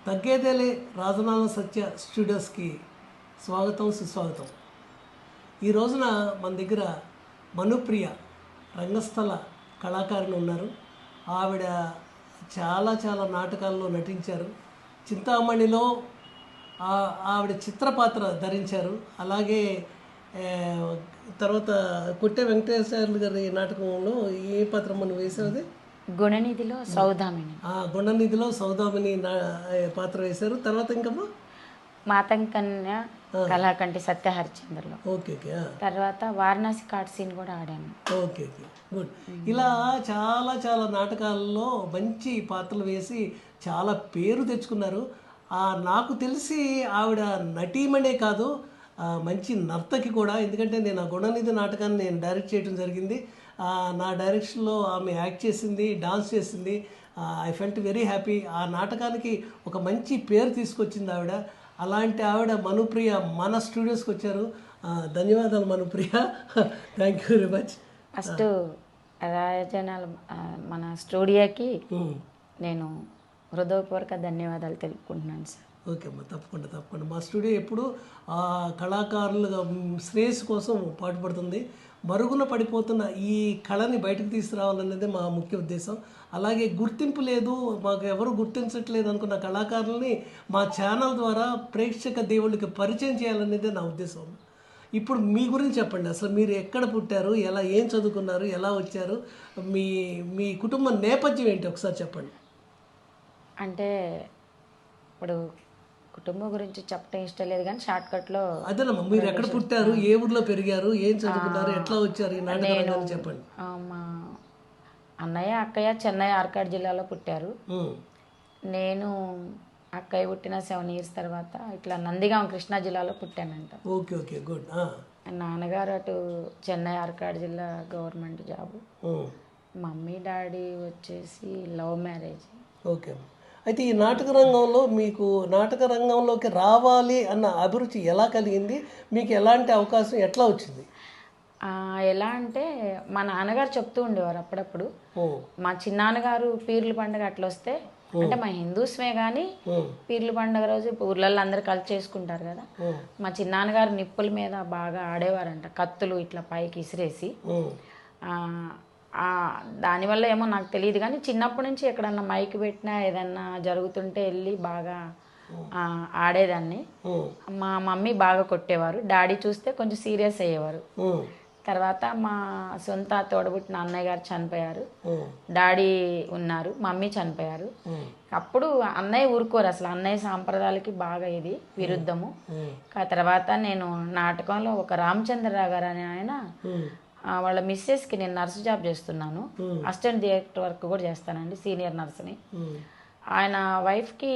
తగ్గేదేలే రాజనాల సత్య స్టూడియోస్కి స్వాగతం సుస్వాగతం. ఈ రోజున మన దగ్గర మనుప్రియ రంగస్థల కళాకారిణి ఉన్నారు. ఆవిడ చాలా నాటకాల్లో నటించారు. చింతామణిలో ఆవిడ చిత్రపాత్ర ధరించారు. అలాగే తర్వాత కొట్టె వెంకటేశ్వర్లు గారి నాటకంలో ఏ పాత్ర మనం వేసేది? గుణనిధిలో సౌదామిని. గుణనిధిలో సౌదామిని పాత్ర వేశారు. తర్వాత ఇంకా మాతంకన్య కళాకంటి సత్యహరిచంద్రలో. ఓకే. తర్వాత వారణాసి కాట్ సీన్ కూడా ఆడాను. Okay, good. ఇలా చాలా నాటకాల్లో మంచి పాత్రలు వేసి చాలా పేరు తెచ్చుకున్నారు. నాకు తెలిసి ఆవిడ నటీమణే కాదు, మంచి నర్తకి కూడా. ఎందుకంటే నేను ఆ గుణనిధి నాటకాన్ని నేను డైరెక్ట్ చేయడం జరిగింది. నా డైరెక్షన్లో ఆమె యాక్ట్ చేసింది, డాన్స్ చేసింది. I felt very happy. ఆ నాటకానికి ఒక మంచి పేరు తీసుకొచ్చింది ఆవిడ. అలాంటి ఆవిడ మనుప్రియ మన స్టూడియోస్కి వచ్చారు. ధన్యవాదాలు Manupriya, thank you very much. First Rajanala మన స్టూడియోకి నేను హృదయపూర్వక ధన్యవాదాలు తెలుపుకుంటున్నాను సార్. ఓకే అమ్మా, తప్పకుండా. మా స్టూడియో ఎప్పుడు కళాకారులుగా శ్రేయస్సు కోసం పాటుపడుతుంది. మరుగున పడిపోతున్న ఈ కళని బయటకు తీసుకురావాలనేది మా ముఖ్య ఉద్దేశం. అలాగే గుర్తింపు లేదు, మాకు ఎవరు గుర్తించట్లేదు అనుకున్న కళాకారులని మా ఛానల్ ద్వారా ప్రేక్షక దేవుళ్ళకి పరిచయం చేయాలనేదే నా ఉద్దేశం. ఇప్పుడు మీ గురించి చెప్పండి. అసలు మీరు ఎక్కడ పుట్టారు, ఏం చదువుకున్నారు, ఎలా వచ్చారు, మీ కుటుంబ నేపథ్యం ఏంటి ఒకసారి చెప్పండి. అంటే ఇప్పుడు కుటుంబం గురించి చెప్పడం ఇష్టం లేదు కానీ షార్ట్ కట్లో అదేనమ్మా, మీరు ఎక్కడ పుట్టారు, ఏ ఊర్లో పెరిగారు, ఏం చదువుకున్నారు, ఎట్లా వచ్చారు ఈ నాటకాలు చెప్పండి. మా అన్నయ్య అక్కయ్య చెన్నై ఆర్కాడ్ జిల్లాలో పుట్టారు. నేను అక్కయ్య పుట్టిన 7 years తర్వాత ఇట్లా నందిగాం కృష్ణా జిల్లాలో పుట్టానంట. Okay, good. నాన్నగారు అటు చెన్నై ఆర్కాడ్ జిల్లా గవర్నమెంట్ జాబు, మమ్మీ డాడీ వచ్చేసి లవ్ మ్యారేజ్. ఓకే. అయితే ఈ నాటక రంగంలో మీకు నాటక రంగంలోకి రావాలి అన్న అభిరుచి ఎలా కలిగింది, మీకు ఎలాంటి అవకాశం ఎట్లా వచ్చింది? ఎలా అంటే మా నాన్నగారు చెప్తూ ఉండేవారు అప్పుడప్పుడు. మా చిన్నాన్నగారు పీర్ల పండుగ అట్లా వస్తే, అంటే మా హిందూస్మే కానీ పీర్ల పండుగ రోజు ఊర్లలో అందరు కలిసి చేసుకుంటారు కదా, మా చిన్నాన్నగారు నిప్పుల మీద బాగా ఆడేవారంట, కత్తులు ఇట్లా పైకి ఇసిరేసి. దానివల్ల ఏమో నాకు తెలియదు కానీ చిన్నప్పటి నుంచి ఎక్కడన్నా మైక్ పెట్టినా ఏదన్నా జరుగుతుంటే వెళ్ళి బాగా ఆడేదాన్ని. మా మమ్మీ బాగా కొట్టేవారు, డాడీ చూస్తే కొంచెం సీరియస్ అయ్యేవారు. తర్వాత మా సొంత తోడబుట్టిన అన్నయ్య గారు చనిపోయారు, డాడీ ఉన్నారు, మమ్మీ చనిపోయారు. అప్పుడు అన్నయ్య ఊరుకోరు అసలు, అన్నయ్య సాంప్రదాయాలకి బాగా ఇది విరుద్ధము. తర్వాత నేను నాటకంలో ఒక రామచంద్రరావు గారు అనే ఆయన, వాళ్ళ మిస్సెస్కి నేను నర్సు జాబ్ చేస్తున్నాను, అసిస్టెంట్ డైరెక్టర్ వర్క్ కూడా చేస్తానండి, సీనియర్ నర్సుని. ఆయన వైఫ్కి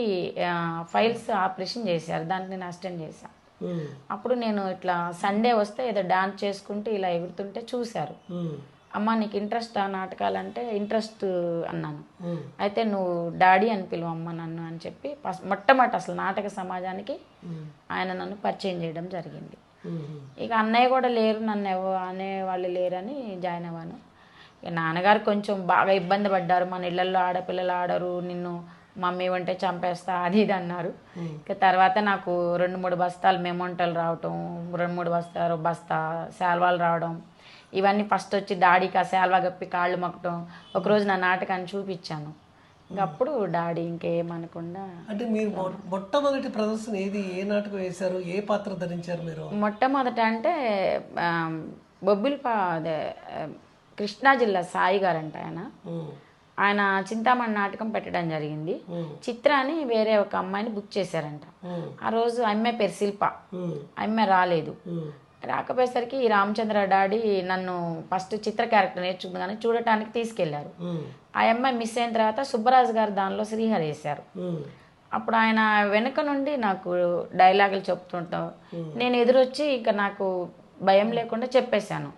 ఫైల్స్ ఆపరేషన్ చేశారు, దానికి నేను అసిస్టెంట్ చేశాను. అప్పుడు నేను ఇట్లా సండే వస్తే ఏదో డాన్స్ చేసుకుంటూ ఇలా ఎగురుతుంటే చూశారు. అమ్మ నీకు ఇంట్రెస్ట్ నాటకాలంటే ఇంట్రెస్ట్ అన్నాను. అయితే నువ్వు డాడీ అని పిలువమ్మ నన్ను అని చెప్పి మొట్టమొదటి అసలు నాటక సమాజానికి ఆయన నన్ను పరిచయం చేయడం జరిగింది. ఇక అన్నయ్య కూడా లేరు, నన్ను అనేవాళ్ళు లేరని జాయిన్ అవ్వాను. ఇక నాన్నగారు కొంచెం బాగా ఇబ్బంది పడ్డారు, మన ఇళ్లలో ఆడపిల్లలు ఆడరు, నిన్ను మమ్మీ వంటే చంపేస్తా అది ఇది అన్నారు. ఇక తర్వాత నాకు 2-3 బస్తాలు మెమొంటలు రావటం, 2-3 బస్తా శాల్వాలు రావడం, ఇవన్నీ ఫస్ట్ వచ్చి డాడీకి ఆ శాల్వా గప్పి కాళ్ళు మొక్కటం. ఒకరోజు నా నాటకాన్ని చూపించాను. ఇంకప్పుడు డాడీ ఇంకేమనకుండా. అంటే మీరు మొట్టమొదటి ప్రదర్శన ఏది, ఏ నాటకం వేశారు, ఏ పాత్ర ధరించారు మీరు? మొట్టమొదట అంటే అదే కృష్ణా జిల్లా సాయి గారంట ఆయన చింతామణి నాటకం పెట్టడం జరిగింది. చిత్ర అని వేరే ఒక అమ్మాయిని బుక్ చేశారంట. ఆ రోజు అమ్మాయి పేరు శిల్ప, అమ్మాయి రాలేదు. రాకపోయేసరికి ఈ రామచంద్ర డాడీ నన్ను ఫస్ట్ చిత్ర క్యారెక్టర్ నేర్చుకుంది కానీ చూడటానికి తీసుకెళ్లారు. ఆ అమ్మాయి మిస్ అయిన తర్వాత సుబ్బరాజు గారు దానిలో శ్రీహరి వేశారు. అప్పుడు ఆయన వెనుక నుండి నాకు డైలాగులు చెప్తుంటాం, నేను ఎదురొచ్చి ఇక నాకు భయం లేకుండా చెప్పేశాను.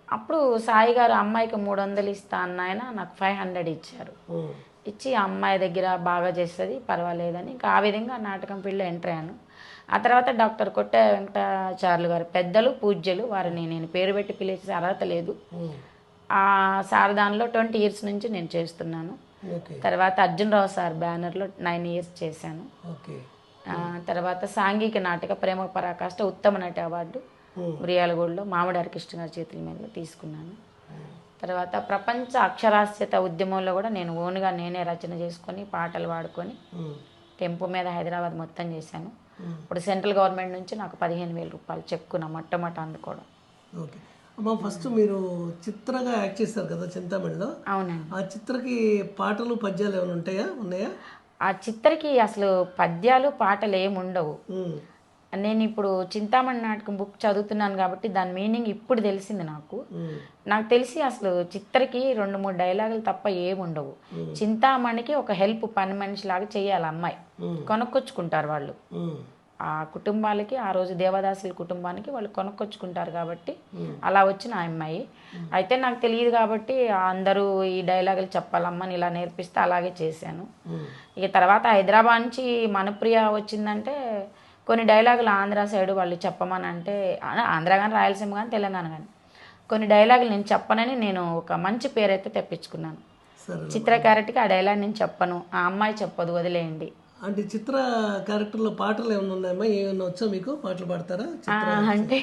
అప్పుడు సాయి గారు అమ్మాయికి 300 ఇస్తా అన్న ఆయన నాకు 500 ఇచ్చారు. ఇచ్చి ఆ అమ్మాయి దగ్గర బాగా చేస్తుంది పర్వాలేదని ఇంకా ఆ విధంగా నాటకం ఫీల్డ్లో ఎంటర్ అయ్యాను. ఆ తర్వాత డాక్టర్ కొట్టే వెంకటాచార్యులు గారు పెద్దలు పూజ్యులు, వారిని నేను పేరు పెట్టి పిలిచే అర్హత లేదు. ఆ సార్ దానిలో 20 years నుంచి నేను చేస్తున్నాను. ఓకే తర్వాత అర్జునరావు సార్ బ్యానర్లో 9 ఇయర్స్ చేశాను. ఓకే తర్వాత సాంఘిక నాటక ప్రేమ పరాకాష్ట ఉత్తమ నటి అవార్డు మిర్యాలగూడలో మామిడి హరికృష్ణ గారి చేతుల మీద తీసుకున్నాను. తర్వాత ప్రపంచ అక్షరాస్యత ఉద్యమంలో కూడా నేను ఓన్గా నేనే రచన చేసుకొని పాటలు పాడుకొని టెంపో మీద హైదరాబాద్ మొత్తం చేశాను. ఇప్పుడు సెంట్రల్ గవర్నమెంట్ నుంచి నాకు 15,000 రూపాయలు చెక్కు నా మొట్టమొదటి అందుకోవడం. ఓకే అమ్మ, ఫస్ట్ మీరు చిత్రగా యాక్ట్ చేస్తారు కదా చింతామణిలో. అవునండి. ఆ చిత్రకి పాటలు పద్యాలు ఏమైనా ఉన్నాయా? ఆ చిత్రకి అసలు పద్యాలు పాటలు ఏమి ఉండవు. నేను ఇప్పుడు చింతామణి నాటకం బుక్ చదువుతున్నాను కాబట్టి దాని మీనింగ్ ఇప్పుడు తెలిసింది నాకు. నాకు తెలిసి అసలు చిత్రకి 2-3 డైలాగులు తప్ప ఏముండవు. చింతామణికి ఒక హెల్ప్ పని మనిషి లాగా చేయాలి అమ్మాయి, కొనుక్కొచ్చుకుంటారు వాళ్ళు. ఆ కుటుంబాలకి ఆ రోజు దేవదాసుల కుటుంబానికి వాళ్ళు కొనుక్కొచ్చుకుంటారు కాబట్టి అలా వచ్చిన ఆ అమ్మాయి. అయితే నాకు తెలియదు కాబట్టి అందరూ ఈ డైలాగులు చెప్పాలమ్మని ఇలా నేర్పిస్తే అలాగే చేశాను. ఇక తర్వాత హైదరాబాద్ నుంచి మనప్రియ వచ్చిందంటే కొన్ని డైలాగులు ఆంధ్ర సైడ్ వాళ్ళు చెప్పమని అంటే, ఆంధ్ర కానీ రాయలసీమ కానీ తెలంగాణ కానీ కొన్ని డైలాగులు నేను చెప్పనని నేను ఒక మంచి పేరైతే తెప్పించుకున్నాను. చిత్ర క్యారెక్టర్కి ఆ డైలాగ్ నేను చెప్పను, ఆ అమ్మాయి చెప్పదు, వదిలేయండి. అంటే చిత్ర క్యారెక్టర్లో పాటలు ఏమైనా ఉన్నాయమ్మా? ఏమైనా వచ్చా మీకు? పాటలు పాడతారా? అంటే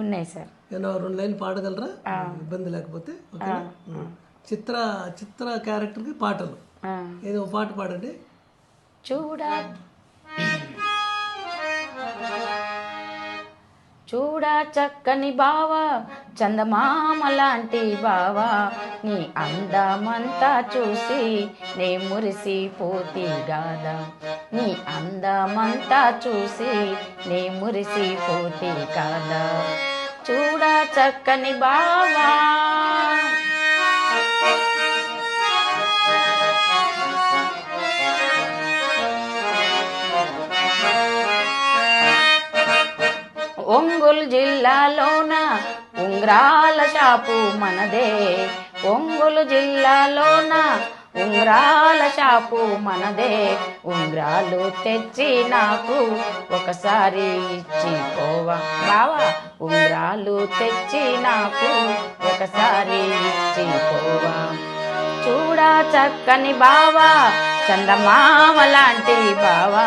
ఉన్నాయి సార్. ఏమైనా 2 లైన్లు పాడగలరా ఇబ్బంది లేకపోతే? ఓకేనా? చిత్ర క్యారెక్టర్కి పాటలు ఏదో పాట పాడండి. చూడా చక్కని బావా, చందమామ లాంటి బావా, నీ అందమంతా చూసి నే మురిసిపోతి గాదా, నీ అందమంతా చూసి నే మురిసిపోతి కాదా, చూడా చక్కని బావా. ఒంగోలు జిల్లాలోన ఉంగరాల షాపు మనదే, ఒంగోలు జిల్లాలోన ఉంగరాల షాపు మనదే, ఉంగరాలు తెచ్చి నాకు ఒకసారి ఇచ్చి పోవా బావా, ఉంగరాలు తెచ్చి నాకు ఒకసారి ఇచ్చి పోవా, చూడా చక్కని బావా, చందమామ లాంటి బావా,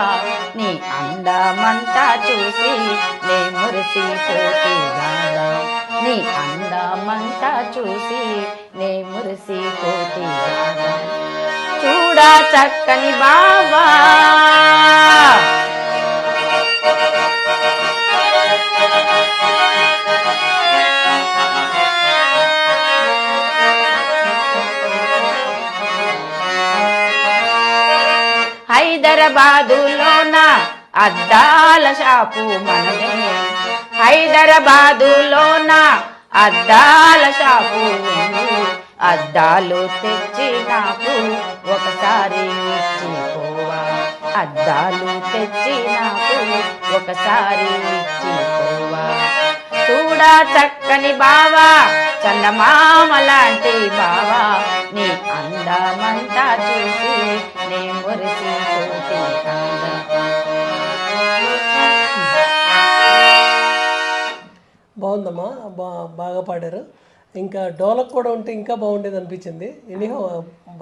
నీ అందమంతా చూసి నే మురిసిపోతి గాదా, నీ అందమంతా చూసి నే మురిసిపోతి గాదా, చూడా చక్కని బావా. హైదరాబాదులోన అద్దాల షాపు మనదే, హైదరాబాదులోన అద్దాల షాపు ఉంది, అద్దాలు తెచ్చి నాకు ఒకసారి ఇచ్చి పోవా, అద్దాలు తెచ్చి నాకు ఒకసారి ఇచ్చి పోవా, చూడా చక్కని బావా, చందమామ లాంటి బావా, నీ అందమంతా చూసి నే మురిసిపోతి కాదా. బాగుందమ్మా, బాగా పాడారు. ఇంకా డోలక్ కూడా ఉంటే ఇంకా బాగుండేది అనిపించింది. ఎనీహో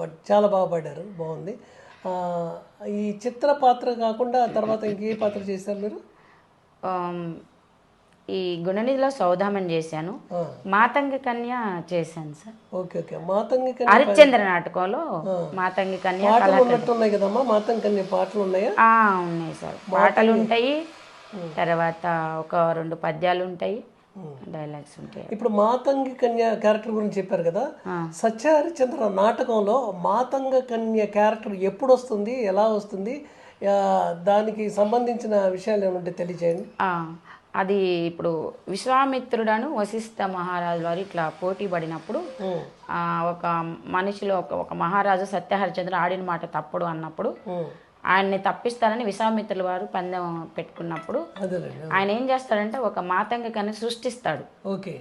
బట్ చాలా బాగా పాడారు, బాగుంది. ఈ చిత్ర పాత్ర కాకుండా తర్వాత ఇంకే పాత్ర చేశారు మీరు? ఈ గుణనిధిలో సౌదామని చేశాను, మాతంగి కన్య చేశాను sir. Okay okay. Matangi Kanya Harishchandra నాటకంలో మాతంగి కన్య ఉన్నాయి కదమ్మా. మాతంగి కన్య పాటలు ఉన్నాయా? ఉన్నాయి సార్, పాటలు ఉంటాయి, తర్వాత ఒక 2 పద్యాలు ఉంటాయి, డైలాగ్స్ ఉంటాయి. ఇప్పుడు మాతంగి కన్య క్యారెక్టర్ గురించి చెప్పారు కదా, సత్య హరిశ్చంద్ర నాటకంలో మాతంగ కన్య క్యారెక్టర్ ఎప్పుడు వస్తుంది, ఎలా వస్తుంది, దానికి సంబంధించిన విషయాలు ఏమంటే తెలియజేయండి. అది ఇప్పుడు విశ్వామిత్రుడను వశిష్ఠ మహారాజు వారు ఇట్లా పోటీ పడినప్పుడు ఒక మనిషిలో ఒక మహారాజు సత్య హరిశ్చంద్ర ఆడిన మాట తప్పుడు అన్నప్పుడు ఆయన్ని తప్పిస్తారని విశ్వామిత్రుల వారు పందెం పెట్టుకున్నప్పుడు ఆయన ఏం చేస్తాడంటే ఒక మాతంగి కన్య సృష్టిస్తాడు. ఓకే.